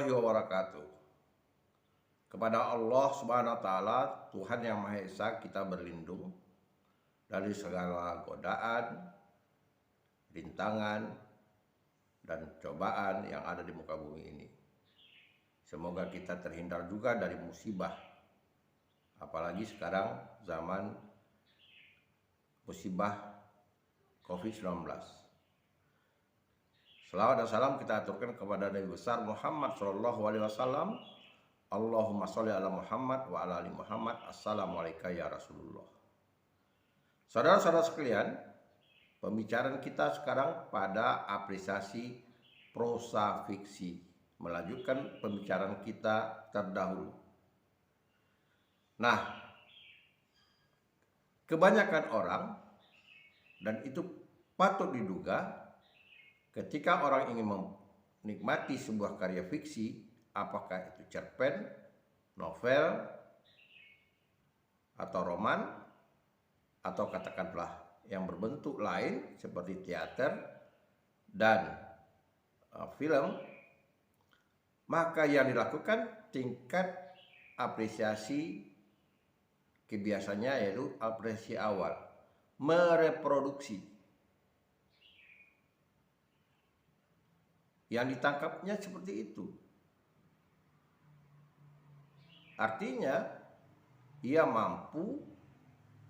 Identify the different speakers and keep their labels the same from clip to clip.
Speaker 1: warahmatullahi wabarakatuh. Kepada Allah Subhanahu wa taala, Tuhan yang Maha Esa, kita berlindung dari segala godaan, rintangan, dan cobaan yang ada di muka bumi ini. Semoga kita terhindar juga dari musibah. Apalagi sekarang zaman musibah COVID-19. Selawat dan salam kita aturkan kepada Nabi besar Muhammad SAW. Allahumma sholli ala Muhammad wa ala ali Muhammad. Assalamualaikum ya Rasulullah. Saudara-saudara sekalian, pembicaraan kita sekarang pada apresiasi prosa fiksi. Melanjutkan pembicaraan kita terdahulu. Nah, kebanyakan orang, dan itu patut diduga, ketika orang ingin menikmati sebuah karya fiksi, apakah itu cerpen, novel, atau roman, atau katakanlah yang berbentuk lain seperti teater dan film, maka yang dilakukan tingkat apresiasi kebiasaannya yaitu apresiasi awal, mereproduksi. Yang ditangkapnya seperti itu. Artinya, ia mampu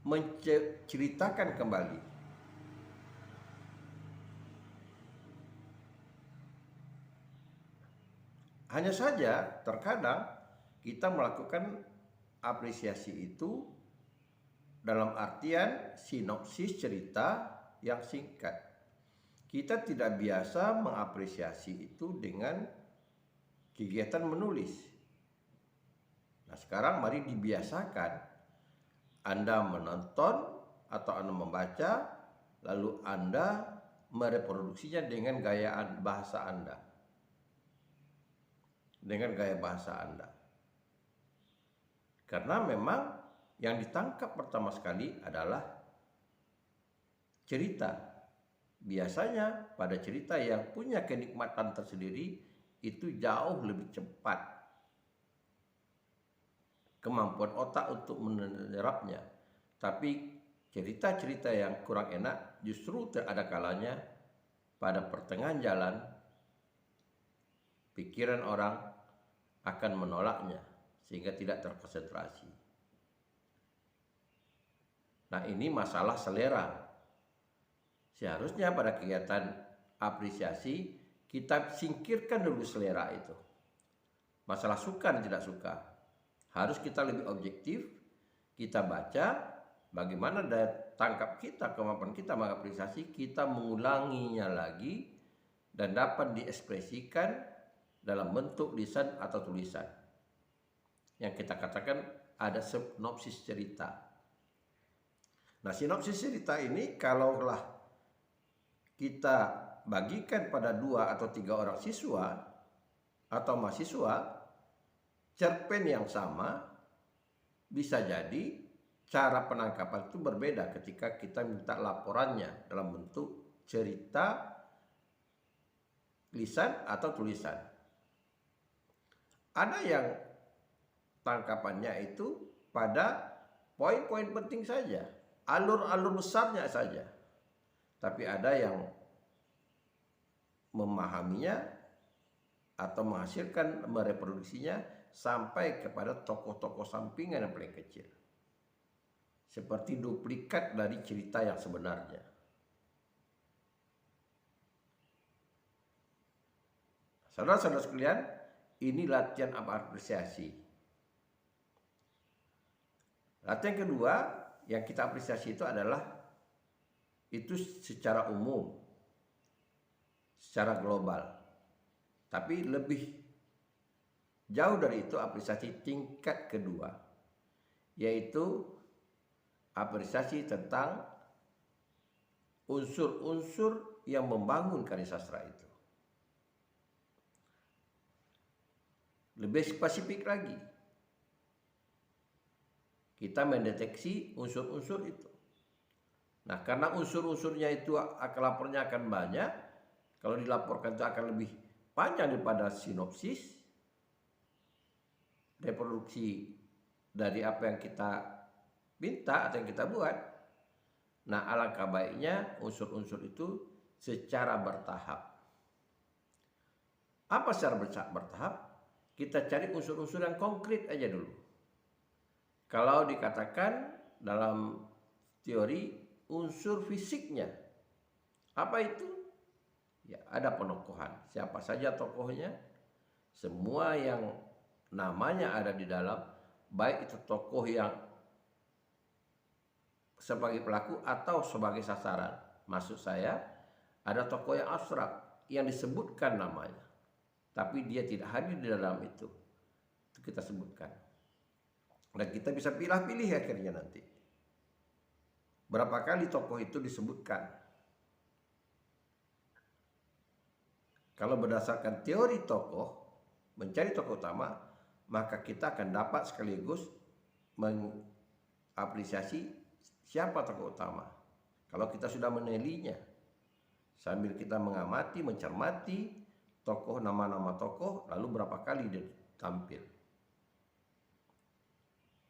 Speaker 1: menceritakan kembali. Hanya saja, terkadang kita melakukan apresiasi itu dalam artian sinopsis cerita yang singkat. Kita tidak biasa mengapresiasi itu dengan kegiatan menulis. Nah, sekarang mari dibiasakan Anda menonton atau Anda membaca, lalu Anda mereproduksinya dengan gaya bahasa Anda. Dengan gaya bahasa Anda. Karena memang yang ditangkap pertama sekali adalah cerita. Biasanya pada cerita yang punya kenikmatan tersendiri itu jauh lebih cepat kemampuan otak untuk menyerapnya. Tapi cerita-cerita yang kurang enak justru ada kalanya pada pertengahan jalan pikiran orang akan menolaknya sehingga tidak terkonsentrasi. Nah, ini masalah selera. Seharusnya pada kegiatan apresiasi kita singkirkan dulu selera itu. Masalah suka dan tidak suka. Harus kita lebih objektif, kita baca bagaimana daya tangkap kita, kemampuan kita mengapresiasi, kita mengulanginya lagi dan dapat diekspresikan dalam bentuk lisan atau tulisan. Yang kita katakan ada sinopsis cerita. Nah, sinopsis cerita ini kalaulah kita bagikan pada 2 atau 3 orang siswa atau mahasiswa, cerpen yang sama bisa jadi cara penangkapan itu berbeda ketika kita minta laporannya dalam bentuk cerita, lisan atau tulisan. Ada yang tangkapannya itu pada poin-poin penting saja, alur-alur besarnya saja. Tapi ada yang memahaminya atau menghasilkan, mereproduksinya sampai kepada tokoh-tokoh sampingan yang paling kecil. Seperti duplikat dari cerita yang sebenarnya. Saudara-saudara sekalian, ini latihan apresiasi. Latihan kedua yang kita apresiasi itu adalah itu secara umum, secara global. Tapi lebih jauh dari itu apresiasi tingkat kedua, yaitu apresiasi tentang unsur-unsur yang membangun karya sastra itu. Lebih spesifik lagi, kita mendeteksi unsur-unsur itu. Nah, karena unsur-unsurnya itu lapornya akan banyak, kalau dilaporkan itu akan lebih panjang daripada sinopsis, reproduksi dari apa yang kita minta atau yang kita buat. Nah, alangkah baiknya unsur-unsur itu secara bertahap. Apa secara bertahap? Kita cari unsur-unsur yang konkret aja dulu. Kalau dikatakan dalam teori unsur fisiknya, apa itu? Ya, ada penokohan. Siapa saja tokohnya? Semua yang namanya ada di dalam, baik itu tokoh yang sebagai pelaku atau sebagai sasaran. Maksud saya, ada tokoh yang abstrak yang disebutkan namanya, tapi dia tidak hadir di dalam itu kita sebutkan. Dan kita bisa pilih-pilih akhirnya nanti berapa kali tokoh itu disebutkan. Kalau berdasarkan teori tokoh, mencari tokoh utama, maka kita akan dapat sekaligus mengapresiasi siapa tokoh utama. Kalau kita sudah menelinya, sambil kita mengamati, mencermati tokoh, nama-nama tokoh, lalu berapa kali dia tampil.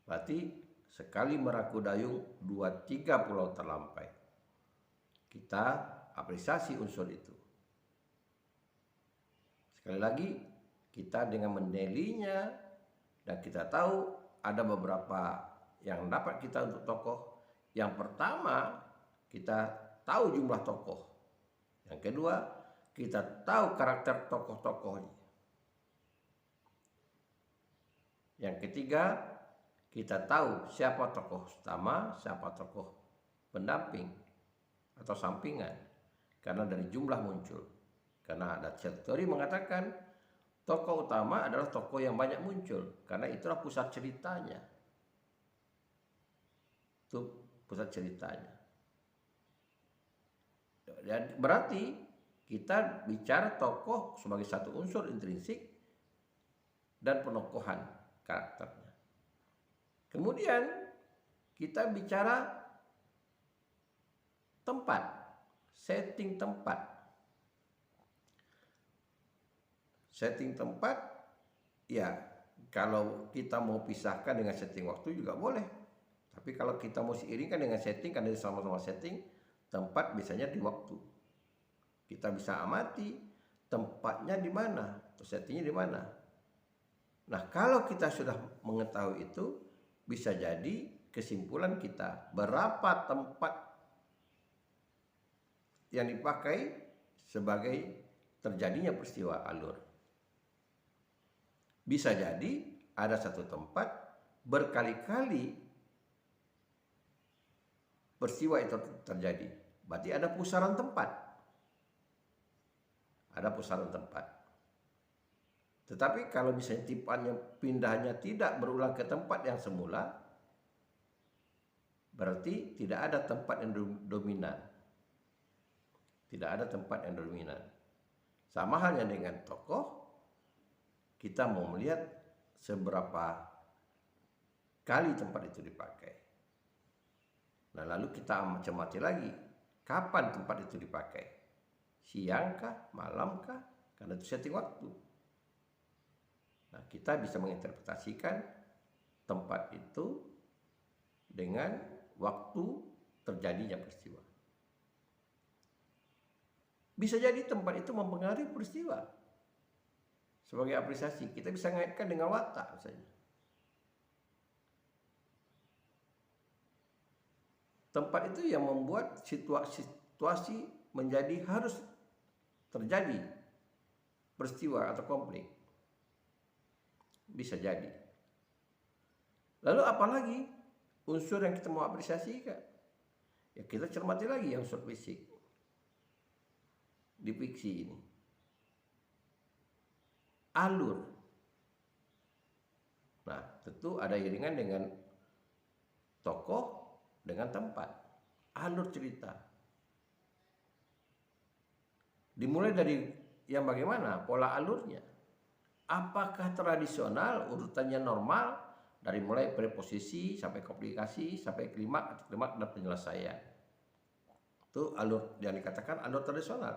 Speaker 1: Berarti sekali meraku dayung, 2-3 pulau terlampai. Kita apresiasi unsur itu. Sekali lagi, kita dengan menelinya dan kita tahu ada beberapa yang dapat kita untuk tokoh. Yang pertama, kita tahu jumlah tokoh. Yang kedua, kita tahu karakter tokoh-tokohnya. Yang ketiga, kita tahu siapa tokoh utama, siapa tokoh pendamping atau sampingan. Karena dari jumlah muncul. Karena ada teori mengatakan tokoh utama adalah tokoh yang banyak muncul. Karena itulah pusat ceritanya. Itu pusat ceritanya. Dan berarti kita bicara tokoh sebagai satu unsur intrinsik dan penokohan karakternya. Kemudian kita bicara tempat, setting tempat. Setting tempat, ya kalau kita mau pisahkan dengan setting waktu juga boleh. Tapi kalau kita mau seiringkan dengan setting, karena sama-sama setting, tempat biasanya di waktu. Kita bisa amati tempatnya di mana, atau settingnya di mana. Nah, kalau kita sudah mengetahui itu, bisa jadi kesimpulan kita berapa tempat yang dipakai sebagai terjadinya peristiwa alur. Bisa jadi ada satu tempat berkali-kali peristiwa itu terjadi. Berarti ada pusaran tempat. Ada pusaran tempat. Tetapi kalau misalnya tipannya pindahnya tidak berulang ke tempat yang semula, berarti tidak ada tempat yang dominan. Tidak ada tempat yang dominan. Sama halnya dengan tokoh, kita mau melihat seberapa kali tempat itu dipakai. Nah, lalu kita cermati lagi, kapan tempat itu dipakai? Siangkah, malamkah? Karena itu setting waktu. Nah, kita bisa menginterpretasikan tempat itu dengan waktu terjadinya peristiwa. Bisa jadi tempat itu mempengaruhi peristiwa. Sebagai apresiasi, kita bisa mengaitkan dengan watak misalnya. Tempat itu yang membuat situasi menjadi harus terjadi peristiwa atau konflik. Bisa jadi. Lalu apalagi unsur yang kita mau apresiasi kan? Ya kita cermati lagi yang unsur fisik di fiksi ini. Alur. Nah, tentu ada iringan dengan tokoh, dengan tempat. Alur cerita. Dimulai dari yang bagaimana? Pola alurnya. Apakah tradisional, urutannya normal, dari mulai preposisi sampai komplikasi, sampai klimaks, atau klimaks dan penyelesaian. Itu alur yang dikatakan alur tradisional.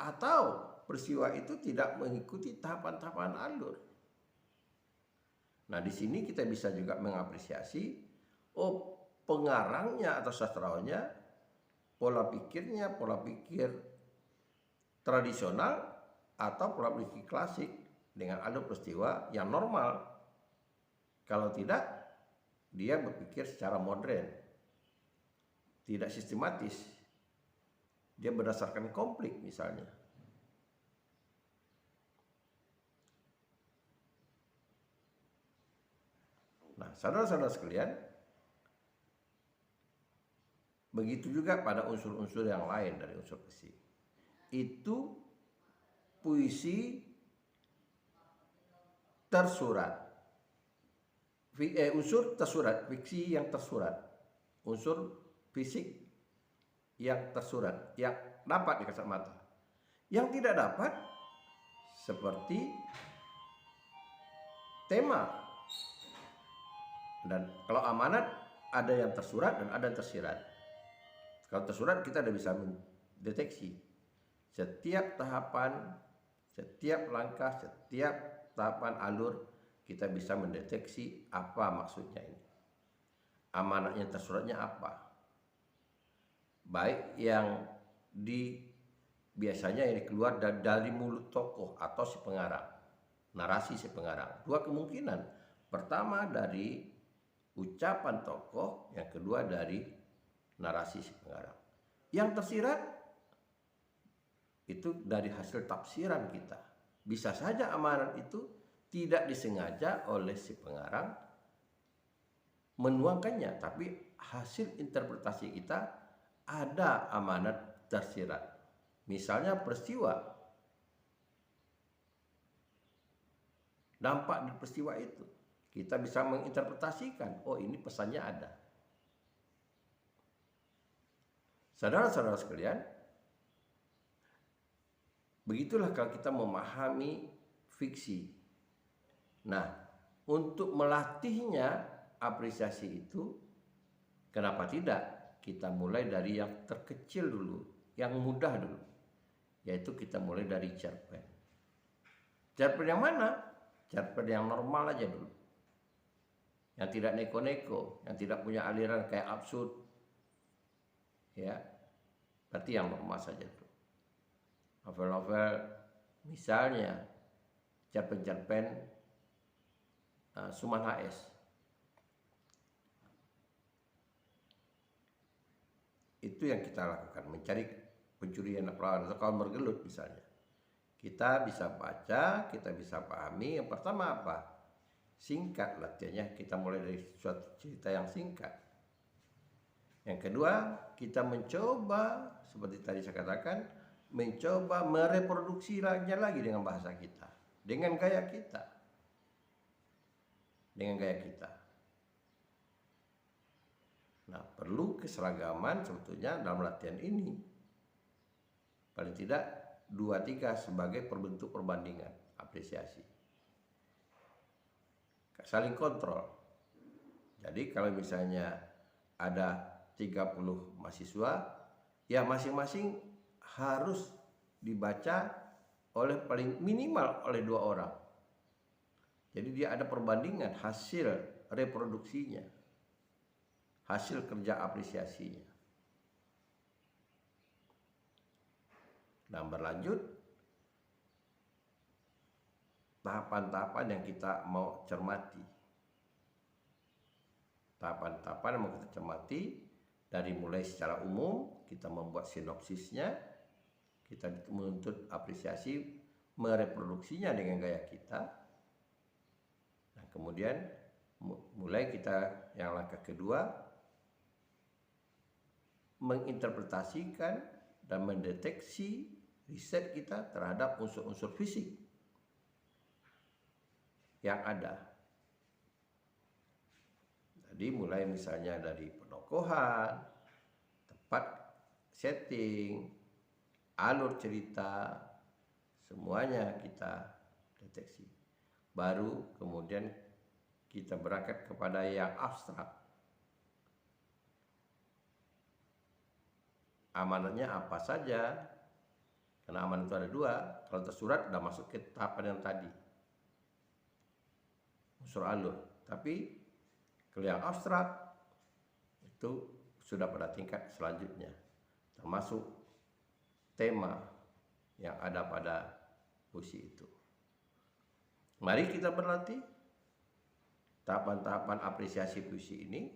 Speaker 1: Atau peristiwa itu tidak mengikuti tahapan-tahapan alur. Nah, di sini kita bisa juga mengapresiasi, oh, pengarangnya atau sastrawannya, pola pikir tradisional atau pola pikir klasik dengan alur peristiwa yang normal. Kalau tidak, dia berpikir secara modern, tidak sistematis. Dia berdasarkan konflik misalnya. Nah, saudara-saudara sekalian, begitu juga pada unsur-unsur yang lain dari unsur puisi. Itu puisi tersurat. Unsur tersurat, fiksi yang tersurat. Unsur fisik yang tersurat, yang dapat dikasat mata. Yang tidak dapat seperti tema. Dan kalau amanat ada yang tersurat dan ada yang tersirat. Kalau tersurat kita sudah bisa mendeteksi setiap tahapan, setiap langkah, setiap tahapan alur kita bisa mendeteksi apa maksudnya ini. Amanatnya tersuratnya apa? Baik yang biasanya ini keluar dari mulut tokoh atau si pengarang, narasi si pengarang. Dua kemungkinan. Pertama dari ucapan tokoh, yang kedua dari narasi si pengarang. Yang tersirat itu dari hasil tafsiran kita. Bisa saja amanat itu tidak disengaja oleh si pengarang menuangkannya, tapi hasil interpretasi kita ada amanat tersirat. Misalnya peristiwa, dampak dari peristiwa itu kita bisa menginterpretasikan, oh ini pesannya ada. Saudara-saudara sekalian, begitulah kalau kita memahami fiksi. Nah, untuk melatihnya apresiasi itu, kenapa tidak? Kita mulai dari yang terkecil dulu, yang mudah dulu. Yaitu kita mulai dari cerpen. Cerpen yang mana? Cerpen yang normal aja dulu. Yang tidak neko-neko, yang tidak punya aliran kayak absurd. Ya, berarti yang normal saja tuh. Novel-novel misalnya cerpen-cerpen Suman HS. Itu yang kita lakukan, mencari pencurian perawan atau kaum bergelut misalnya. Kita bisa baca, kita bisa pahami. Yang pertama apa? Singkat latihannya, kita mulai dari suatu cerita yang singkat. Yang kedua, kita mencoba, seperti tadi saya katakan, mencoba mereproduksinya lagi dengan bahasa kita, dengan gaya kita. Dengan gaya kita. Nah, perlu keseragaman sebetulnya dalam latihan ini. Paling tidak 2-3 sebagai perbentuk perbandingan, apresiasi. Saling kontrol. Jadi kalau misalnya ada 30 mahasiswa, ya masing-masing harus dibaca oleh paling minimal oleh 2 orang. Jadi dia ada perbandingan hasil reproduksinya, hasil kerja apresiasinya. Dan berlanjut tahapan-tahapan yang kita mau cermati. Tahapan-tahapan yang mau kita cermati dari mulai secara umum, kita membuat sinopsisnya, kita menuntut apresiasi, mereproduksinya dengan gaya kita. Nah, kemudian mulai kita yang langkah kedua, menginterpretasikan dan mendeteksi riset kita terhadap unsur-unsur fisik yang ada. Jadi mulai misalnya dari penokohan, tempat setting, alur cerita, semuanya kita deteksi. Baru kemudian kita berangkat kepada yang abstrak. Amanatnya apa saja? Karena amanat itu ada 2. Kalau tersurat sudah masuk ke tahapan yang tadi. unsur alur. Tapi kalau yang abstrak itu sudah pada tingkat selanjutnya, termasuk tema yang ada pada puisi itu. Mari kita berlatih tahapan-tahapan apresiasi puisi ini,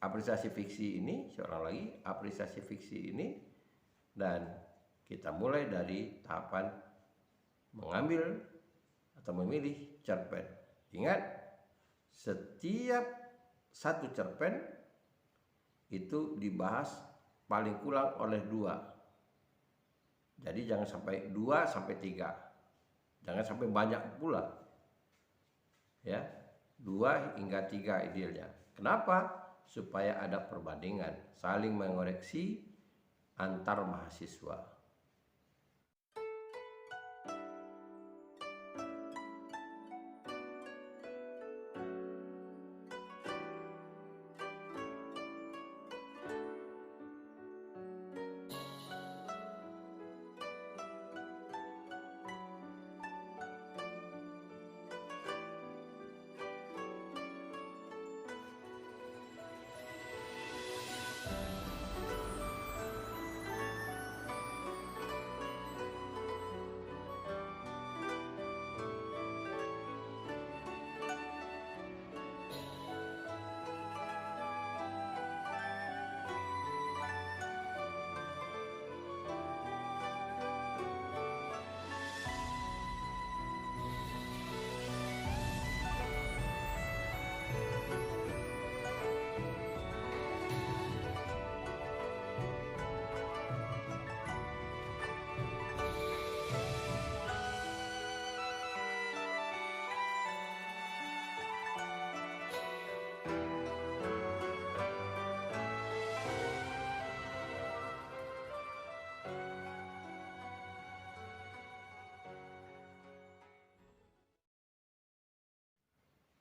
Speaker 1: apresiasi fiksi ini, seorang lagi apresiasi fiksi ini, dan kita mulai dari tahapan mengambil atau memilih cerpen. Ingat, setiap satu cerpen itu dibahas paling kurang oleh 2. Jadi jangan sampai 2 sampai 3. Jangan sampai banyak pula. Ya, 2 hingga 3 idealnya. Kenapa? Supaya ada perbandingan, saling mengoreksi antar mahasiswa.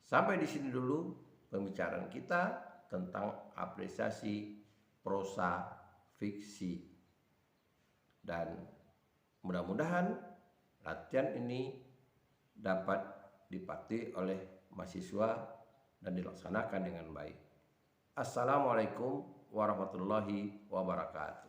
Speaker 1: Sampai di sini dulu pembicaraan kita tentang apresiasi prosa fiksi. Dan mudah-mudahan latihan ini dapat dipatuhi oleh mahasiswa dan dilaksanakan dengan baik. Assalamualaikum warahmatullahi wabarakatuh.